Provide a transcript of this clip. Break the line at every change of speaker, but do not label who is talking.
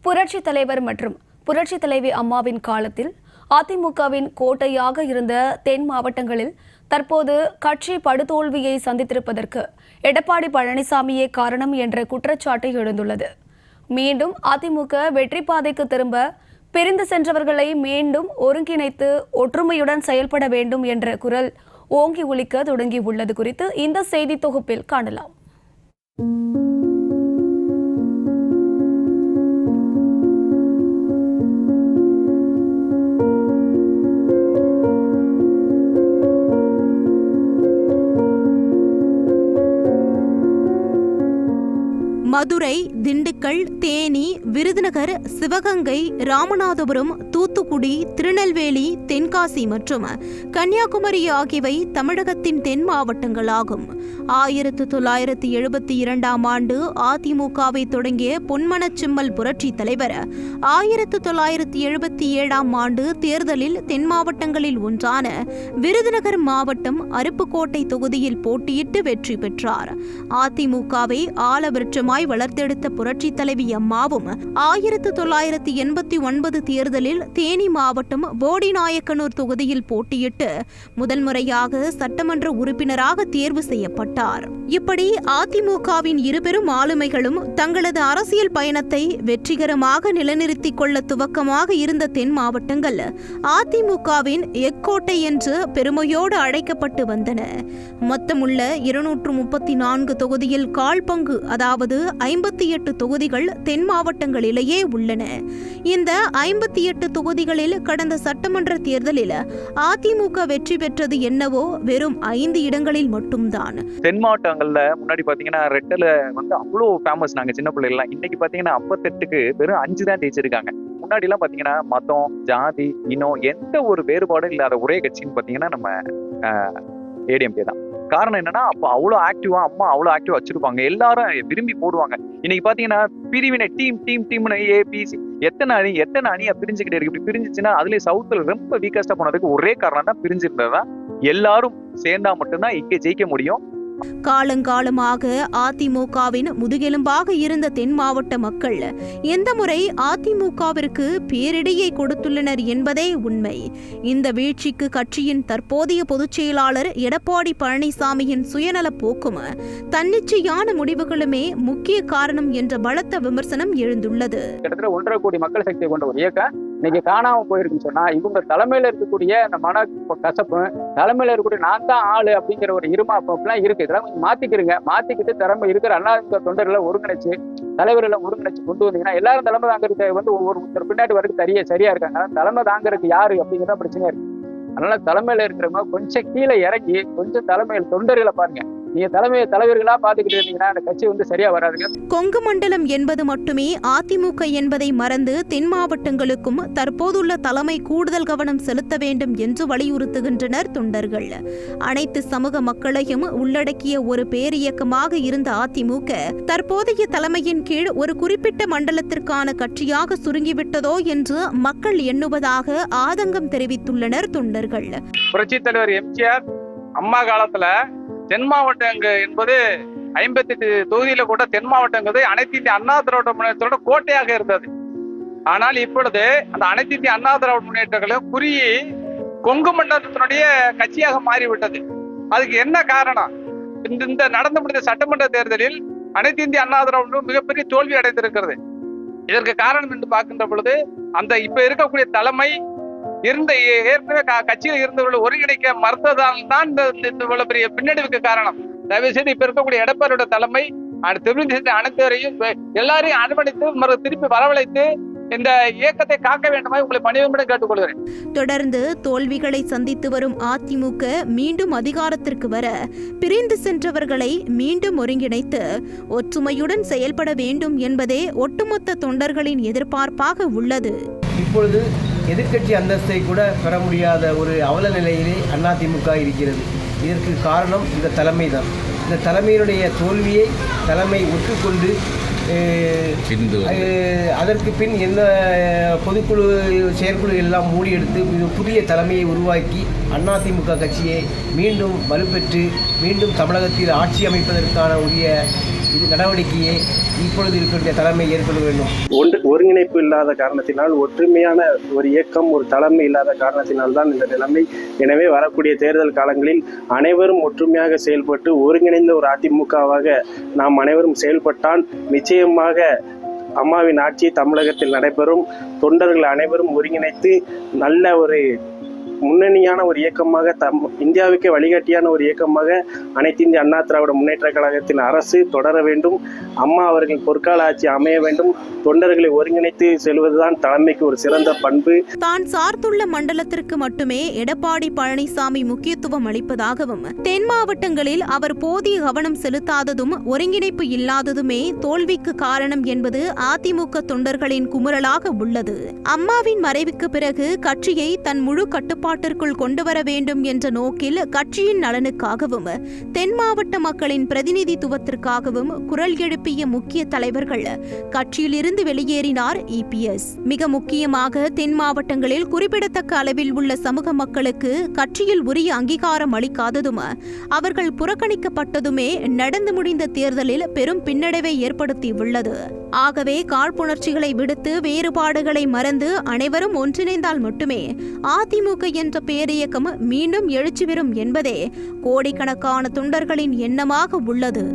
புரட்சி தலைவர் மற்றும் புரட்சி தலைவி அம்மாவின் காலத்தில் அதிமுகவின் கோட்டையாக இருந்த தென் மாவட்டங்களில் தற்போது கட்சி படுதோல்வியை சந்தித்திருப்பதற்கு எடப்பாடி பழனிசாமியே காரணம் என்ற குற்றச்சாட்டு எழுந்துள்ளது. மீண்டும் அதிமுக வெற்றி பாதைக்கு திரும்ப பிரிந்து சென்றவர்களை மீண்டும் ஒருங்கிணைத்து ஒற்றுமையுடன் செயல்பட வேண்டும் என்ற குரல் ஓங்கி ஒலிக்க தொடங்கியுள்ளது குறித்து இந்த செய்தி தொகுப்பில் காணலாம்.
மதுரை, திண்டுக்கல், தேனி, விருதுநகர், சிவகங்கை, ராமநாதபுரம், தூத்துக்குடி, திருநெல்வேலி, தென்காசி மற்றும் கன்னியாகுமரி ஆகியவை தமிழகத்தின் தென் மாவட்டங்களாகும். 1972ஆம் ஆண்டு அதிமுகவை தொடங்கிய பொன்மனச்சிம்மல் புரட்சி தலைவர் 1977ஆம் ஆண்டு தேர்தலில் தென் மாவட்டங்களில் ஒன்றான விருதுநகர் மாவட்டம் அருப்புக்கோட்டை தொகுதியில் போட்டியிட்டு வெற்றி பெற்றார். அதிமுகவை ஆலவிருட்சமாய் வளர்த்தெடுத்த புரட்சி தலைவி அம்மாவும் 1989 தேர்தலில் தேனி மாவட்டம் போடிநாயக்கனூர் தொகுதியில் போட்டியிட்டு முதல் முறையாக சட்டமன்ற உறுப்பினராக தேர்வு செய்யப்பட்டார். இப்படி அதிமுகவின் இருபெரும் ஆளுமைகளும் தங்களது அரசியல் பயணத்தை வெற்றிகரமாக நிலைநிறுத்திக் கொள்ள துவக்கமாக இருந்த தென் மாவட்டங்கள் அதிமுகவின் எக்கோட்டை என்று பெருமையோடு அழைக்கப்பட்டு வந்தன. மொத்தமுள்ள 234 தொகுதியில் கால் பங்கு, அதாவது 58 தொகுதிகள் தென் மாவட்டங்களிலேயே உள்ளன. இந்த 58 தொகுதிகளில் கடந்த சட்டமன்ற தேர்தலில் அதிமுக வெற்றி பெற்றது என்னவோ வெறும் 5 இடங்களில் மட்டும்தான்.
தென் மாவட்டங்கள்ல முன்னாடி பாத்தீங்கன்னா ரெட்டல அவ்வளோ ஃபேமஸ். நாங்க சின்ன பிள்ளைலாம் இன்னைக்கு பாத்தீங்கன்னா 58க்கு வெறும் 5 தான் ஜெயிச்சிருக்காங்க. முன்னாடி எல்லாம் பாத்தீங்கன்னா மதம், ஜாதி, இனம் எந்த ஒரு வேறுபாடும் இல்லாத ஒரே கட்சின்னு பாத்தீங்கன்னா நம்ம ஏடிஎம்கே தான். காரணம் என்னன்னா, அப்போ அவ்வளோ ஆக்டிவா அம்மா அவ்வளோ ஆக்டிவா வச்சிருப்பாங்க, எல்லாரும் விரும்பி போடுவாங்க. இன்னைக்கு பாத்தீங்கன்னா பிரிவினை டீம்னு ஏபிசி எத்தனை அணியா பிரிஞ்சுக்கிட்டே இருக்கு. இப்படி பிரிஞ்சிச்சுன்னா அதுலயே சவுத்துல ரொம்ப வீக்கஸ்டா போனதுக்கு ஒரே காரணம் தான், பிரிஞ்சிருந்ததுதான். எல்லாரும் சேர்ந்தா மட்டும்தான் இங்கே ஜெயிக்க முடியும்.
காலங்காலமாக அதிமுகவின் முதுகெலும்பாக இருந்த தென் மாவட்ட மக்கள் எந்த முறை அதிமுகவிற்கு பேரிடியை கொடுத்துள்ளனர் என்பதே உண்மை. இந்த வீழ்ச்சிக்கு கட்சியின் தற்போதைய பொதுச் செயலாளர் எடப்பாடி பழனிசாமியின் சுயநல போக்கும் தன்னிச்சையான முடிவுகளுமே முக்கிய காரணம் என்ற பலத்த விமர்சனம் எழுந்துள்ளது.
கிட்டத்தட்ட 1.5 கோடி மக்கள் சக்தியை கொண்ட ஒரு இயக்கம் இன்னைக்கு காணாம போயிருக்குன்னு சொன்னா, இவங்க தலைமையில இருக்கக்கூடிய அந்த மன கசப்பு, தலைமையில இருக்கக்கூடிய நான் தான் ஆளு அப்படிங்கிற ஒரு இருமாப்பெல்லாம் இருக்கு. இதெல்லாம் கொஞ்சம் மாத்திக்கிட்டு திறமை இருக்கிற அதிமுக தொண்டர்களை ஒருங்கிணைச்சு, தலைவர்களை ஒருங்கிணைச்சு கொண்டு வந்தீங்கன்னா எல்லாரும் தலைமை தாங்கிறதுக்கு ஒருத்தர் பின்னாடி வரைக்கும் சரியா இருக்காங்க. தலைமை தாங்கிறதுக்கு யாரு அப்படிங்கிறத பிரச்சனையா இருக்கு. அதனால தலைமையில இருக்கிறவங்க கொஞ்சம் கீழே இறங்கி கொஞ்சம் தலைமையில் தொண்டர்களை பாருங்க. நீங்க தலைவர்களா பாத்துக்கிட்டு இருந்தீங்கன்னா அந்த கட்சி சரியா வராதுங்க.
கொங்கு மண்டலம் என்பது மட்டுமே அதிமுக என்பதை மறந்து தென் மாவட்டங்களுக்கும் தற்போதுள்ள தலைமை கூடுதல் கவனம் செலுத்த வேண்டும் என்று வலியுறுத்துகின்றனர் தொண்டர்கள். அனைத்து சமூக மக்களையும் உள்ளடக்கிய ஒரு பேரியக்கமாக இருந்த அதிமுக தற்போதைய தலைமையின் கீழ் ஒரு குறிப்பிட்ட மண்டலத்திற்கான கட்சியாக சுருங்கிவிட்டதோ என்று மக்கள் எண்ணுவதாக ஆதங்கம் தெரிவித்துள்ளனர் தொண்டர்கள்.
புரட்சித் தலைவர் எம்ஜிஆர் அம்மா காலத்துல தென் மாவட்டம் என்பது 58 தொகுதியில கூட தென் மாவட்டங்கிறது அனைத்து இந்திய அண்ணா திராவிட முன்னேற்றத்தோட கோட்டையாக இருந்தது. ஆனால் இப்பொழுது அந்த அனைத்து இந்திய அண்ணா திராவிட முன்னேற்றங்களும் குறுகி கொங்கு மண்டலத்தினுடைய கட்சியாக மாறிவிட்டது. அதுக்கு என்ன காரணம்? இந்த நடந்து முடிந்த சட்டமன்ற தேர்தலில் அனைத்து இந்திய அண்ணா திராவிட மிகப்பெரிய தோல்வி அடைந்திருக்கிறது. இதற்கு காரணம் என்று பார்க்கின்ற பொழுது அந்த இப்ப இருக்கக்கூடிய தலைமை ஏற்கனவே கட்சியில் இருந்தவர்களை ஒருங்கிணைக்க மறுத்ததால் தான் இவ்வளவு பெரிய பின்னடைவுக்கு காரணம். தயவு செய்து இப்ப இருக்கக்கூடிய எடப்பாடியோட தலைமை அனைத்தவரையும் எல்லாரையும் அனுமதித்து திருப்பி வரவழைத்து இந்த இயக்கத்தை காக்க வேண்டுமா உங்களை பணிவுடன் கேட்டுக்கொள்கிறேன்.
தொடர்ந்து தோல்விகளை சந்தித்து வரும் அதிமுக மீண்டும் அதிகாரத்திற்கு வர பிரிந்து சென்றவர்களை மீண்டும் ஒருங்கிணைத்து ஒற்றுமையுடன் செயல்பட வேண்டும் என்பதே ஒட்டுமொத்த தொண்டர்களின் எதிர்பார்ப்பாக உள்ளது.
இப்பொழுது எதிர்க்கட்சி அந்தஸ்தை கூட பெற முடியாத ஒரு அவல நிலையிலே அதிமுக இருக்கிறது. இதற்கு காரணம் இந்த தலைமை தான். இந்த தலைமையினுடைய தோல்வியை தலைமை ஒற்றுக்கொண்டு அதற்கு பின் என்ன பொதுக்குழு செயற்குழு எல்லாம் மூடி எடுத்து புதிய தலைமையை உருவாக்கி அதிமுக கட்சியை மீண்டும் வலுப்பெற்று மீண்டும் தமிழகத்தில் ஆட்சி அமைப்பதற்கான உரிய நடவடிக்கையை இப்பொழுது இருக்கின்ற தலைமை ஏற்கொள்ள வேண்டும்.
ஒருங்கிணைப்பு இல்லாத காரணத்தினால், ஒற்றுமையான ஒரு இயக்கம், ஒரு தலைமை இல்லாத காரணத்தினால் தான் இந்த நிலைமை. எனவே வரக்கூடிய தேர்தல் காலங்களில் அனைவரும் ஒற்றுமையாக செயல்பட்டு ஒருங்கிணைந்த ஒரு அதிமுகவாக நாம் அனைவரும் செயல்பட்டால் நிச்சயமாக அம்மாவின் ஆட்சி தமிழகத்தில் நடைபெறும். தொண்டர்கள் அனைவரும் ஒருங்கிணைத்து நல்ல ஒரு முன்னணியான ஒரு இயக்கமாக இந்தியாவுக்கே வழிகாட்டியான ஒரு இயக்கமாக அனைத்து இந்திய அண்ணா திராவிட முன்னேற்ற கழகத்தின் அரசு தொடர வேண்டும். அம்மா அவர்கள் பொற்கால ஆட்சி அமைய வேண்டும். தொண்டர்களை ஒருங்கிணைத்து செல்வதுதான் தலைமைக்கு ஒரு சிறந்த பண்பு.
தான் சார்ந்துள்ள மண்டலத்திற்கு மட்டுமே எடப்பாடி பழனிசாமி முக்கியத்துவம் அளிப்பதாகவும், தென் மாவட்டங்களில் அவர் போதிய கவனம் செலுத்தாததும் ஒருங்கிணைப்பு இல்லாததுமே தோல்விக்கு காரணம் என்பது அதிமுக தொண்டர்களின் குமுறலாக உள்ளது. அம்மாவின் மறைவுக்கு பிறகு கட்சியை தன் முழு கட்டுப்பாட்டிற்குள் கொண்டுவர வேண்டும் என்ற நோக்கில் கட்சியின் நலனுக்காகவும் தென் மாவட்ட மக்களின் பிரதிநிதித்துவத்திற்காகவும் குரல் எழுப்பிய முக்கிய தலைவர்கள் கட்சியிலிருந்து வெளியேறினார் இபிஎஸ். மிக முக்கியமாக தென் மாவட்டங்களில் குறிப்பிடத்தக்க அளவில் உள்ள சமூக மக்களுக்கு கட்சியில் உரிய அங்கீகாரம் அளிக்காததும் அவர்கள் புறக்கணிக்கப்பட்டதுமே நடந்து முடிந்த தேர்தலில் பெரும் பின்னடைவை ஏற்படுத்தியுள்ளது. ஆகவே காழ்ப்புணர்ச்சிகளை விடுத்து வேறுபாடுகளை மறந்து அனைவரும் ஒன்றிணைந்தால் மட்டுமே அதிமுக என்ற பேரியக்கம் மீண்டும் எழுச்சி பெறும் என்பதே கோடிக்கணக்கான தொண்டர்களின் எண்ணமாக உள்ளது.